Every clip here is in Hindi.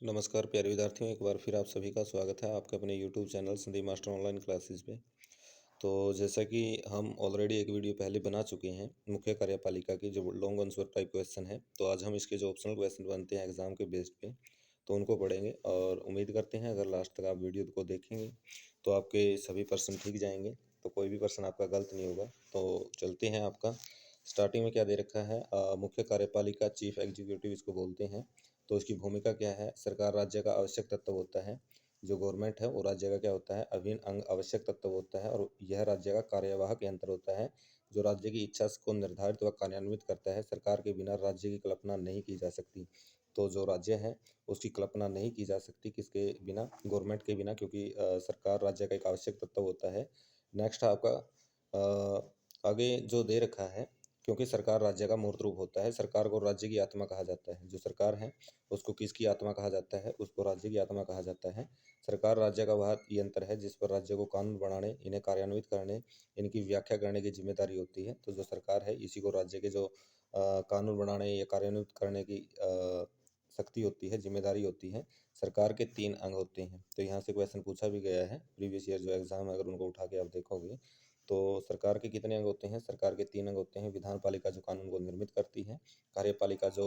नमस्कार प्यारे विद्यार्थियों, एक बार फिर आप सभी का स्वागत है आपके अपने YouTube channel Sandeep master online classes पे। तो जैसा कि हम ऑलरेडी एक वीडियो पहले बना चुके हैं मुख्य कार्यपालिका की, जो लॉन्ग आंसर टाइप क्वेश्चन है, तो आज हम इसके जो ऑप्शनल क्वेश्चन बनते हैं एग्जाम के बेस्ड पे, तो उनको पढ़ेंगे। और उम्मीद करते हैं अगर लास्ट तक आप वीडियो को देखेंगे तो आपके सभी प्रश्न ठीक जाएंगे, तो कोई भी प्रश्न आपका गलत नहीं होगा। तो चलते हैं। आपका स्टार्टिंग में क्या दे रखा है, मुख्य कार्यपालिका चीफ एग्जीक्यूटिव इसको बोलते हैं। तो इसकी भूमिका क्या है? सरकार राज्य का आवश्यक तत्व होता है। जो गवर्नमेंट है वो राज्य का क्या होता है? अभिन्न अंग आवश्यक तत्व होता है, और यह राज्य का कार्यवाहक यंत्र होता है जो राज्य की इच्छा को निर्धारित व कार्यान्वित करता है। सरकार के बिना राज्य की कल्पना नहीं की जा सकती। तो जो राज्य है उसकी कल्पना नहीं की जा सकती किसके बिना? गवर्नमेंट के बिना, क्योंकि सरकार राज्य का एक आवश्यक तत्व होता है। नेक्स्ट आपका आगे जो दे रखा है, क्योंकि सरकार राज्य का मूर्त रूप होता है। सरकार को राज्य की आत्मा कहा जाता है। जो सरकार है उसको किसकी आत्मा कहा जाता है? उसको राज्य की आत्मा कहा जाता है। सरकार राज्य का वह यंत्र है जिस पर राज्य को कानून बनाने, इन्हें कार्यान्वित करने, इनकी व्याख्या करने की जिम्मेदारी होती है। तो जो सरकार है इसी को राज्य के जो कानून बनाने या कार्यान्वित करने की शक्ति होती है, जिम्मेदारी होती है। सरकार के 3 अंग होते हैं। तो यहाँ से क्वेश्चन पूछा भी गया है प्रीवियस ईयर जो एग्जाम है, अगर उनको उठा के आप देखोगे तो सरकार के कितने अंग होते हैं? सरकार के 3 अंग होते हैं। विधानपालिका जो कानून को निर्मित करती है, कार्यपालिका जो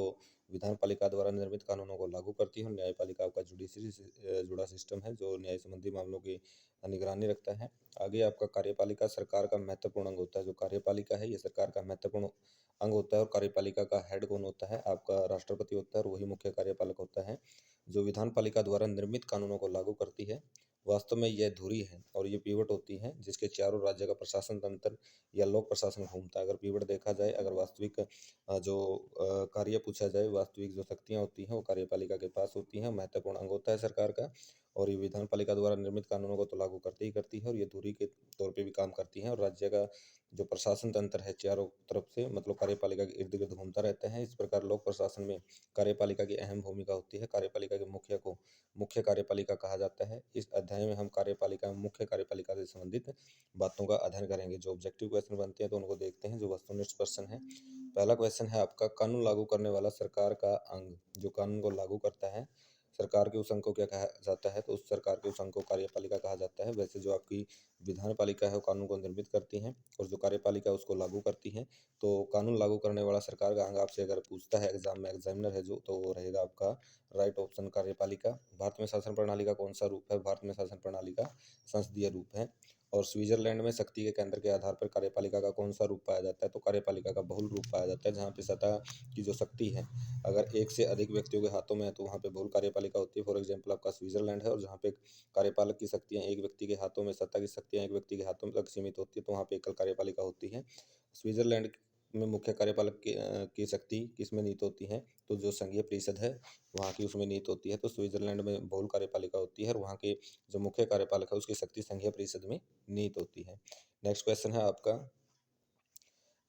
विधानपालिका द्वारा निर्मित कानूनों को लागू करती है, और न्यायपालिका आपका जुडिशरी से जुड़ा सिस्टम है जो न्याय संबंधी मामलों की निगरानी रखता है। आगे आपका कार्यपालिका सरकार का महत्वपूर्ण अंग होता है। जो कार्यपालिका है ये सरकार का महत्वपूर्ण अंग होता है, और कार्यपालिका का हेड कौन होता है? आपका राष्ट्रपति होता है, और वही मुख्य कार्यपालक होता है। जो विधानपालिका द्वारा निर्मित कानूनों को लागू करती है, वास्तव में यह धुरी है और ये पीवट होती है जिसके चारों राज्य का प्रशासन तंत्र या लोक प्रशासन घूमता है। अगर पीवट देखा जाए, अगर वास्तविक जो कार्य पूछा जाए, वास्तविक जो शक्तियाँ होती हैं वो कार्यपालिका के पास होती हैं। महत्वपूर्ण अंग होता है सरकार का, और ये विधानपालिका द्वारा निर्मित कानूनों को तो लागू करती ही करती है, और ये धुरी के तौर पे भी काम करती है। और राज्य का जो प्रशासन तंत्र है चारों तरफ से, मतलब कार्यपालिका के इर्द गिर्द घूमता रहता है। इस प्रकार लोक प्रशासन में कार्यपालिका की अहम भूमिका होती है। कार्यपालिका के मुखिया को मुख्य कार्यपालिका कहा जाता है। इस अध्याय में हम कार्यपालिका मुख्य कार्यपालिका से संबंधित बातों का अध्ययन करेंगे। जो ऑब्जेक्टिव क्वेश्चन बनते हैं तो उनको देखते हैं, जो वस्तुनिष्ठ क्वेश्चन है। पहला क्वेश्चन है आपका, कानून लागू करने वाला सरकार का अंग। जो कानून को लागू करता है, सरकार के उस अंग को क्या कहा जाता है? तो उस सरकार के उस अंग को कार्यपालिका कहा जाता है। वैसे जो आपकी विधानपालिका है वो कानून को निर्मित करती है, और जो कार्यपालिका है उसको लागू करती है। तो कानून लागू करने वाला सरकार का अंग आपसे अगर पूछता है एग्जाम में, एग्जामिनर है जो, तो वो रहेगा आपका राइट ऑप्शन कार्यपालिका। भारत में शासन प्रणाली का कौन सा रूप है? भारत में शासन प्रणाली का संसदीय रूप है। और स्विट्जरलैंड में शक्ति के केंद्र के आधार पर कार्यपालिका का कौन सा रूप पाया जाता है? तो कार्यपालिका का बहुल रूप पाया जाता है, जहाँ पे सत्ता की जो शक्ति है अगर एक से अधिक व्यक्तियों के हाथों में है तो वहाँ पे बहुल कार्यपालिका होती है। फॉर एग्जाम्पल आपका स्विट्जरलैंड है, और जहाँ पे कार्यपालक की शक्तियाँ एक व्यक्ति के हाथों में, सत्ता की शक्तियाँ एक व्यक्ति के हाथों में तक सीमित होती है, तो वहाँ पे एकल कार्यपालिका होती है। स्विट्जरलैंड में मुख्य कार्यपालक की शक्ति किसमें निहित होती है? तो जो संघीय परिषद है वहाँ की उसमें निहित होती है। तो स्विट्जरलैंड में बहुल कार्यपालिका होती है, और वहाँ के जो मुख्य कार्यपालक है उसकी शक्ति संघीय परिषद में निहित होती है। नेक्स्ट क्वेश्चन है आपका,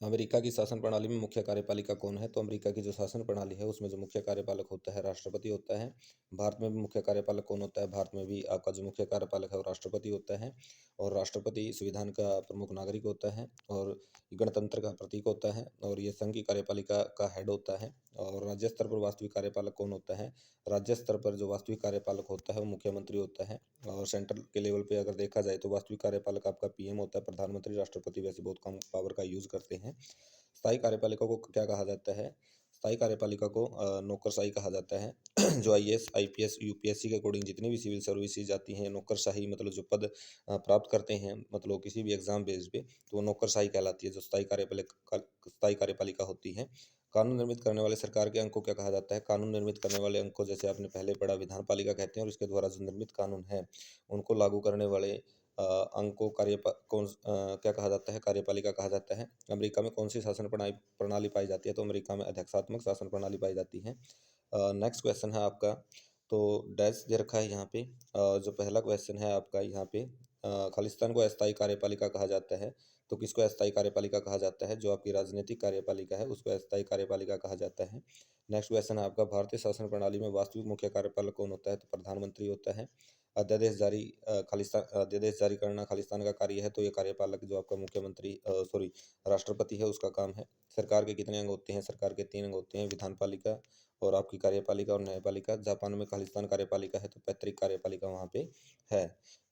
अमेरिका की शासन प्रणाली में मुख्य कार्यपालिका कौन है? तो अमेरिका की जो शासन प्रणाली है उसमें जो मुख्य कार्यपालक होता है राष्ट्रपति होता है। भारत में भी मुख्य कार्यपालक कौन होता है? भारत में भी आपका जो मुख्य कार्यपालक है वो राष्ट्रपति होता है, और राष्ट्रपति संविधान का प्रमुख नागरिक होता है, और गणतंत्र का प्रतीक होता है, और ये संघ की कार्यपालिका का हेड होता है। और राज्य स्तर पर वास्तविक कार्यपालक कौन होता है? राज्य स्तर पर जो वास्तविक कार्यपालक होता है वो मुख्यमंत्री होता है। और सेंट्रल के लेवल पे अगर देखा जाए तो वास्तविक कार्यपालक आपका पीएम होता है, प्रधानमंत्री। राष्ट्रपति वैसे बहुत कम पावर का यूज करते हैं। स्थायी कार्यपालिका को क्या कहा जाता है? स्थायी कार्यपालिका को नौकरशाही कहा जाता है। जो आईएएस, आईपीएस, यूपीएससी के अकॉर्डिंग जितनी भी सिविल सर्विसेज आती हैं, नौकरशाही मतलब जो पद प्राप्त करते हैं, मतलब किसी भी एग्जाम बेस पे, तो वो नौकरशाही कहलाती है, जो स्थायी कार्यपालिका होती है। कानून निर्मित करने वाले सरकार के अंग को क्या कहा जाता है? कानून निर्मित करने वाले अंग को, जैसे आपने पहले पढ़ा, विधानपालिका कहते हैं, और इसके द्वारा जो निर्मित कानून है उनको लागू करने वाले अंग को क्या कहा जाता है? कार्यपालिका कहा जाता है। अमेरिका में कौन सी शासन प्रणाली प्रणाली पाई जाती है? तो अमेरिका में अध्यक्षात्मक शासन प्रणाली पाई जाती है। नेक्स्ट क्वेश्चन है आपका, तो डैश दे रखा है यहाँ पे। जो पहला क्वेश्चन है आपका यहाँ पे, खालिस्तान को अस्थायी कार्यपालिका कहा जाता है। तो किसको अस्थायी कार्यपालिका कहा जाता है? जो आपकी राजनीतिक कार्यपालिका है उसको अस्थायी कार्यपालिका कहा जाता है। नेक्स्ट क्वेश्चन है आपका, भारतीय शासन प्रणाली में वास्तविक मुख्य कार्यपालक कौन होता है? तो प्रधानमंत्री होता है। अध्यादेश जारी करना खालिस्तान का कार्य है, तो ये कार्यपालक जो आपका मुख्यमंत्री सॉरी राष्ट्रपति है उसका काम है। सरकार के कितने अंग होते हैं? सरकार के 3 अंग होते हैं, विधानपालिका और आपकी कार्यपालिका और न्यायपालिका। जापान में खालिस्तान कार्यपालिका है तो पैतृक कार्यपालिका वहाँ पे है।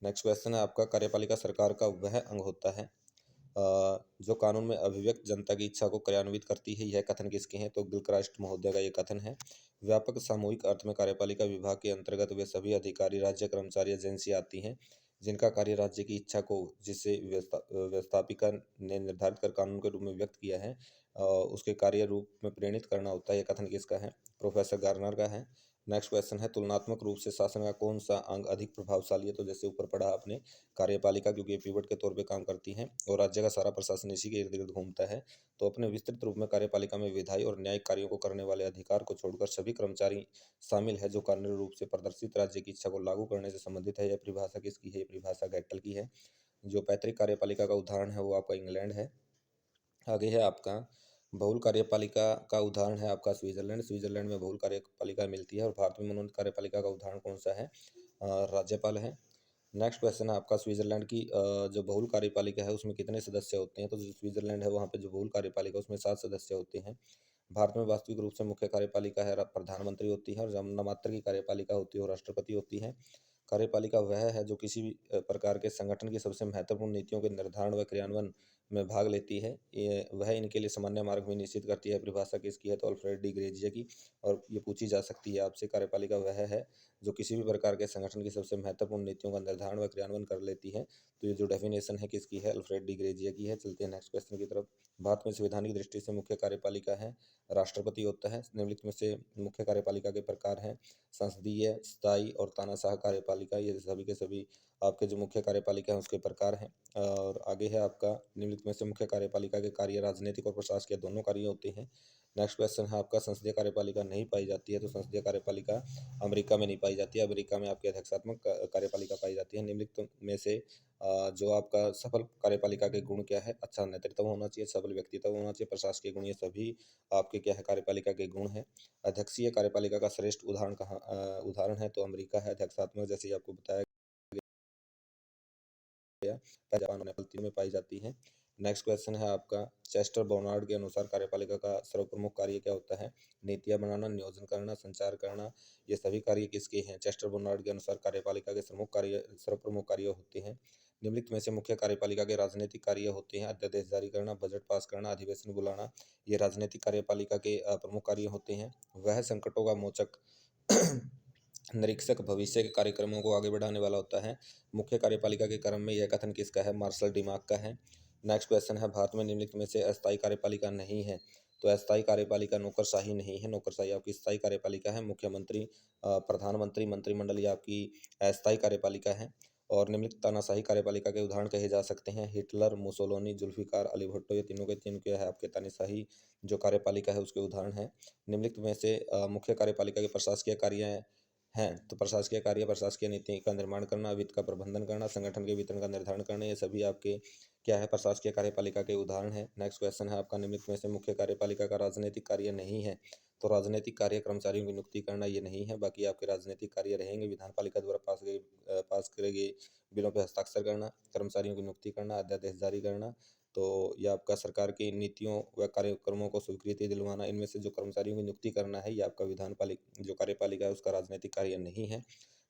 नेक्स्ट क्वेश्चन है आपका, कार्यपालिका सरकार का वह अंग होता है जो कानून में अभिव्यक्त जनता की इच्छा को क्रियान्वित करती है। यह कथन किसके हैं? तो गिल्क राष्ट्र महोदय का ये कथन है। व्यापक सामूहिक अर्थ में कार्यपालिका विभाग के अंतर्गत वे सभी अधिकारी, राज्य कर्मचारी, एजेंसी आती हैं जिनका कार्य राज्य की इच्छा को, जिसे व्यवस्थापिका ने निर्धारित कर कानून के रूप में व्यक्त किया है, उसके कार्य रूप में प्रेरित करना होता है। यह कथन किसका है? प्रोफेसर गार्नर का है। नेक्स्ट क्वेश्चन है, तुलनात्मक रूप से शासन का कौन सा अंग अधिक प्रभावशाली है? तो जैसे ऊपर पढ़ा आपने, कार्यपालिका, क्योंकि ये पिवट के तौर पे काम करती है और राज्य का सारा प्रशासन इसी के इर्द गिर्द घूमता है। तो अपने विस्तृत रूप में कार्यपालिका में विधायी और न्यायिक कार्यों को करने वाले अधिकार को छोड़कर सभी कर्मचारी शामिल है जो कानूनी रूप से प्रदर्शित राज्य की इच्छा को लागू करने से संबंधित है। यह परिभाषा किसकी है? ये परिभाषा गैटल की है। जो पैतृक कार्यपालिका का उदाहरण है वो आपका इंग्लैंड है। आगे है आपका, बहुल कार्यपालिका का उदाहरण है आपका स्विट्जरलैंड। स्विट्जरलैंड में बहुल कार्यपालिका मिलती है। और भारत में मनोनीत कार्यपालिका का उदाहरण कौन सा है? राज्यपाल है। नेक्स्ट क्वेश्चन है आपका, स्विट्जरलैंड की जो बहुल कार्यपालिका है उसमें कितने सदस्य होते हैं? तो जो स्विट्जरलैंड है वहाँ पे जो बहुल कार्यपालिका है उसमें 7 सदस्य होते हैं। भारत में वास्तविक रूप से मुख्य कार्यपालिका है प्रधानमंत्री होती है, और जब नामात्र की कार्यपालिका होती है वो राष्ट्रपति होती है। कार्यपालिका वह है जो किसी भी प्रकार के संगठन की सबसे महत्वपूर्ण नीतियों के निर्धारण व क्रियान्वयन में भाग लेती है। ये वह इनके लिए सामान्य मार्ग भी निश्चित करती है। परिभाषा किसकी है? तो अल्फ्रेड डी ग्रेजिया की। और ये पूछी जा सकती है आपसे, कार्यपालिका वह है जो किसी भी प्रकार के संगठन की सबसे महत्वपूर्ण नीतियों का निर्धारण व क्रियान्वयन कर लेती है। तो ये जो डेफिनेशन है किसकी है? अल्फ्रेड डी ग्रेजिया की है। चलते हैं नेक्स्ट क्वेश्चन की तरफ। भारत में संवैधानिक दृष्टि से मुख्य कार्यपालिका है राष्ट्रपति होता है। निम्नलिखित में से मुख्य कार्यपालिका के प्रकार हैं संसदीय, स्थायी और तानाशाह कार्यपालिका। ये सभी के सभी आपके जो मुख्य कार्यपालिका है उसके प्रकार हैं। और आगे है आपका, निम्नलिखित में से मुख्य कार्यपालिका के कार्य राजनीतिक और प्रशासकीय दोनों कार्य होते हैं। नेक्स्ट क्वेश्चन है आपका, संसदीय कार्यपालिका नहीं पाई जाती है। तो संसदीय कार्यपालिका अमेरिका में नहीं पाई जाती है। अमेरिका में आपकी अध्यक्षात्मक कार्यपालिका पाई जाती है। निम्नलिखित में से जो आपका सफल कार्यपालिका के गुण क्या है? अच्छा नेतृत्व होना चाहिए, सबल व्यक्तित्व होना चाहिए, प्रशासकीय गुण, ये सभी आपके क्या है? कार्यपालिका के गुण हैं। अध्यक्षीय कार्यपालिका का श्रेष्ठ उदाहरण कहाँ उदाहरण है? तो अमेरिका है अध्यक्षात्मक, जैसे ही आपको बताया गया। जापान और नेपाल तीनों में पाई जाती है। नेक्स्ट क्वेश्चन है आपका, चेस्टर बर्नार्ड के अनुसार कार्यपालिका का सर्वप्रमुख कार्य क्या होता है? नीतियां बनाना, नियोजन करना, संचार करना, ये सभी कार्य किसके हैं? चेस्टर बर्नार्ड के अनुसार कार्यपालिका के सर्वप्रमुख कार्य होते हैं। निम्नलिखित में से मुख्य कार्यपालिका के राजनीतिक कार्य होते हैं? अध्यादेश जारी करना, बजट पास करना, अधिवेशन बुलाना, ये राजनीतिक कार्यपालिका के प्रमुख कार्य होते हैं। वह संकटों का मोचक निरीक्षक भविष्य के कार्यक्रमों को आगे बढ़ाने वाला होता है। मुख्य कार्यपालिका के क्रम में यह कथन किसका है? मार्शल डिमाग का है। नेक्स्ट क्वेश्चन है, भारत में निम्नलिखित में से अस्थायी कार्यपालिका नहीं है। तो अस्थायी कार्यपालिका नौकरशाही नहीं है। नौकरशाही आपकी स्थायी कार्यपालिका है। मुख्यमंत्री, प्रधानमंत्री, मंत्रिमंडल, ये आपकी अस्थायी कार्यपालिका है। और निम्नलिखित तानाशाही कार्यपालिका के उदाहरण कहे जा सकते हैं? हिटलर, मुसोलिनी, जुल्फिकार अली भुट्टो, ये तीनों के तीन क्या है? आपके तानाशाही जो कार्यपालिका है उसके उदाहरण है। निम्नलिखित में से मुख्य कार्यपालिका के प्रशासकीय कार्य हैं? तो प्रशासकीय कार्य, प्रशासकीय नीति का निर्माण करना, वित्त का प्रबंधन करना, संगठन के वितरण का निर्धारण करना, ये सभी आपके क्या है? प्रशासकीय कार्यपालिका के उदाहरण है। नेक्स्ट क्वेश्चन है आपका, निम्नलिखित में से मुख्य कार्यपालिका का राजनीतिक कार्य नहीं है। तो राजनीतिक कार्य कर्मचारियों की नियुक्ति करना ये नहीं है। बाकी आपके राजनीतिक कार्य रहेंगे, विधानपालिका द्वारा पास करे गए बिलों पर हस्ताक्षर करना, कर्मचारियों की नियुक्ति करना, अध्यादेश जारी करना। तो यह आपका सरकार की नीतियों व कार्यक्रमों को स्वीकृति दिलवाना। इनमें से जो कर्मचारियों की नियुक्ति करना है ये आपका जो कार्यपालिका है उसका राजनीतिक कार्य नहीं है।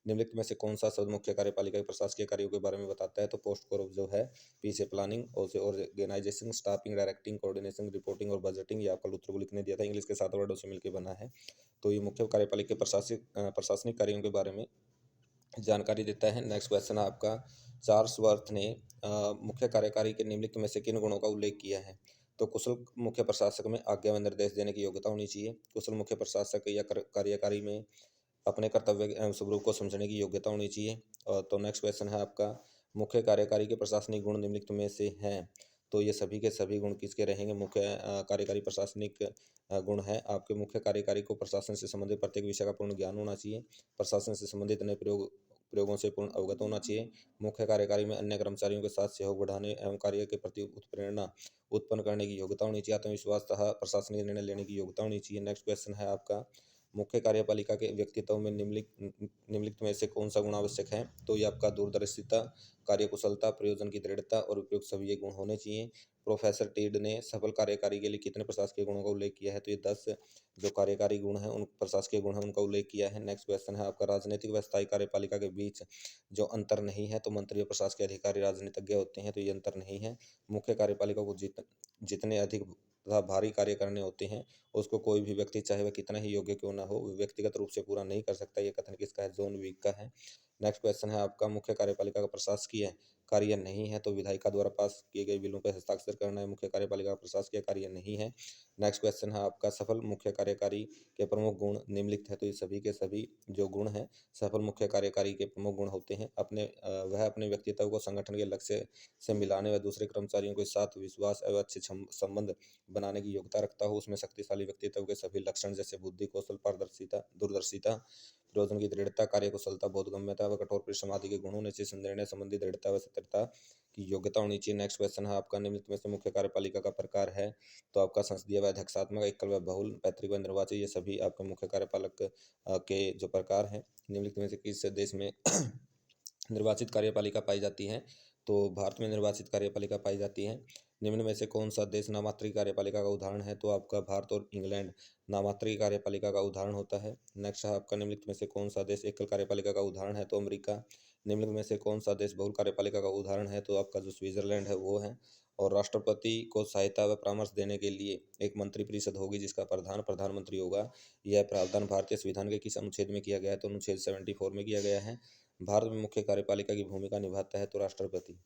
निम्नलिखित में से कौन सा शब्द मुख्य कार्यपालिका के प्रशासकीय कार्यों के बारे में बताता है? तो पोस्ट कोर जो है, पी से प्लानिंग, ओ से organisation, staffing, directing, coordination, reporting और बजटिंग, ये आपका लूथर को लिखने दिया था। इंग्लिश के 7 वर्डों से मिलकर बना है। तो ये मुख्य कार्यपालिका के प्रशासनिक कार्यों के बारे में जानकारी देता है। नेक्स्ट क्वेश्चन है आपका, चार्ल्स वर्थ ने मुख्य कार्यकारी के निम्नलिखित में से किन गुणों का उल्लेख किया है? तो कुशल मुख्य प्रशासक में आज्ञा व निर्देश देने की योग्यता होनी चाहिए। कुशल मुख्य प्रशासक या कार्यकारी में अपने कर्तव्य एवं स्वरूप को समझने की योग्यता होनी चाहिए। तो नेक्स्ट क्वेश्चन है आपका, मुख्य कार्यकारी के प्रशासनिक गुण निम्नलिखित में से हैं? तो ये सभी के सभी गुण किसके रहेंगे? मुख्य कार्यकारी प्रशासनिक गुण है आपके। मुख्य कार्यकारी को प्रशासन से संबंधित प्रत्येक विषय का पूर्ण ज्ञान होना चाहिए। प्रशासन से संबंधित नए प्रयोगों से पूर्ण अवगत होना चाहिए। मुख्य कार्यकारी में अन्य कर्मचारियों के साथ सहयोग बढ़ाने एवं कार्य के प्रति उत्प्रेरणा उत्पन्न करने की योग्यता होनी चाहिए। आत्मविश्वास तथा प्रशासनिक निर्णय लेने की योग्यता होनी चाहिए। नेक्स्ट क्वेश्चन है आपका, मुख्य कार्यपालिका के व्यक्तित्व में निम्नलिखित में से कौन सा गुण आवश्यक है? तो ये आपका दूरदर्शिता, कार्यकुशलता, प्रयोजन की दृढ़ता और उपयुक्त सभी ये गुण होने चाहिए। प्रोफेसर टीड ने सफल कार्यकारी के लिए कितने प्रशासकीय गुणों का उल्लेख किया है? तो ये 10 जो कार्यकारी गुण हैं, उन प्रशासकीय गुण हैं, उनका उल्लेख किया है। नेक्स्ट क्वेश्चन है आपका, राजनीतिक व स्थायी कार्यपालिका के बीच जो अंतर नहीं है, तो मंत्री और प्रशासकीय अधिकारी राजनीतिज्ञ होते हैं, तो ये अंतर नहीं है। मुख्य कार्यपालिका को जितने अधिक तथा भारी कार्य करने होते हैं, उसको कोई भी व्यक्ति चाहे वह कितना ही योग्य क्यों ना हो, व्यक्तिगत रूप से पूरा नहीं कर सकता। ये कथन किसका है? जॉन विक का है। नेक्स्ट क्वेश्चन है आपका, मुख्य कार्यपालिका का प्रशासकीय कार्य नहीं है, तो विधायिका द्वारा पास किए गए बिलों पर हस्ताक्षर करना है मुख्य कार्यपालिका का प्रशासकीय कार्य नहीं है। नेक्स्ट क्वेश्चन है आपका, सफल मुख्य कार्यकारी के प्रमुख गुण निम्नलिखित है, तो ये सभी के सभी जो गुण हैं सफल मुख्य कार्यकारी के प्रमुख गुण होते हैं। वह अपने व्यक्तित्व को संगठन के लक्ष्य से मिलाने व दूसरे कर्मचारियों के साथ विश्वास एवं अच्छे संबंध बनाने की योग्यता रखता हो। उसमें शक्तिशाली व्यक्तित्व के सभी लक्षण जैसे बुद्धि, कौशल, पारदर्शिता, दूरदर्शिता, प्रयोजन की दृढ़ता, कार्यकुशलता, बोधगम्यता व कठोर परिश्रम आदि के गुण होने चाहिए। निर्णय संबंधी दृढ़ता व सत्यता की योग्यता होनी चाहिए। नेक्स्ट क्वेश्चन है आपका, निम्नलिखित में से मुख्य कार्यपालिका का प्रकार है? तो आपका संसदीय व अध्यक्षात्मक, एकल व बहुल, पैतृक व निर्वाचित, ये सभी आपके मुख्य कार्यपालक के जो प्रकार हैं। निम्नलिखित में से किस देश में निर्वाचित कार्यपालिका पाई जाती है? तो भारत में निर्वाचित कार्यपालिका पाई जाती है। निम्न में से कौन सा देश नामात्रिक कार्यपालिका का उदाहरण है? तो आपका भारत और इंग्लैंड नामात्रिक कार्यपालिका का उदाहरण होता है। नेक्स्ट है आपका, निम्नलिखित में से कौन सा देश एकल कार्यपालिका का उदाहरण है? तो अमेरिका। निम्नलिखित में से कौन सा देश बहुल कार्यपालिका का उदाहरण है? तो आपका जो स्विट्जरलैंड है वो है। और राष्ट्रपति को सहायता व परामर्श देने के लिए एक मंत्रिपरिषद होगी जिसका प्रधान प्रधानमंत्री होगा। यह प्रावधान भारतीय संविधान के किस अनुच्छेद में किया गया है? तो अनुच्छेद 74 में किया गया है। भारत में मुख्य कार्यपालिका की भूमिका निभाता है तो राष्ट्रपति।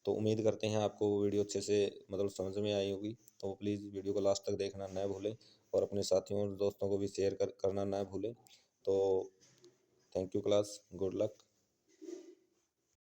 तो उम्मीद करते हैं आपको वो वीडियो अच्छे से मतलब समझ में आई होगी। तो प्लीज़ वीडियो को लास्ट तक देखना ना भूलें और अपने साथियों और दोस्तों को भी शेयर करना ना भूलें। तो thank you class, good luck.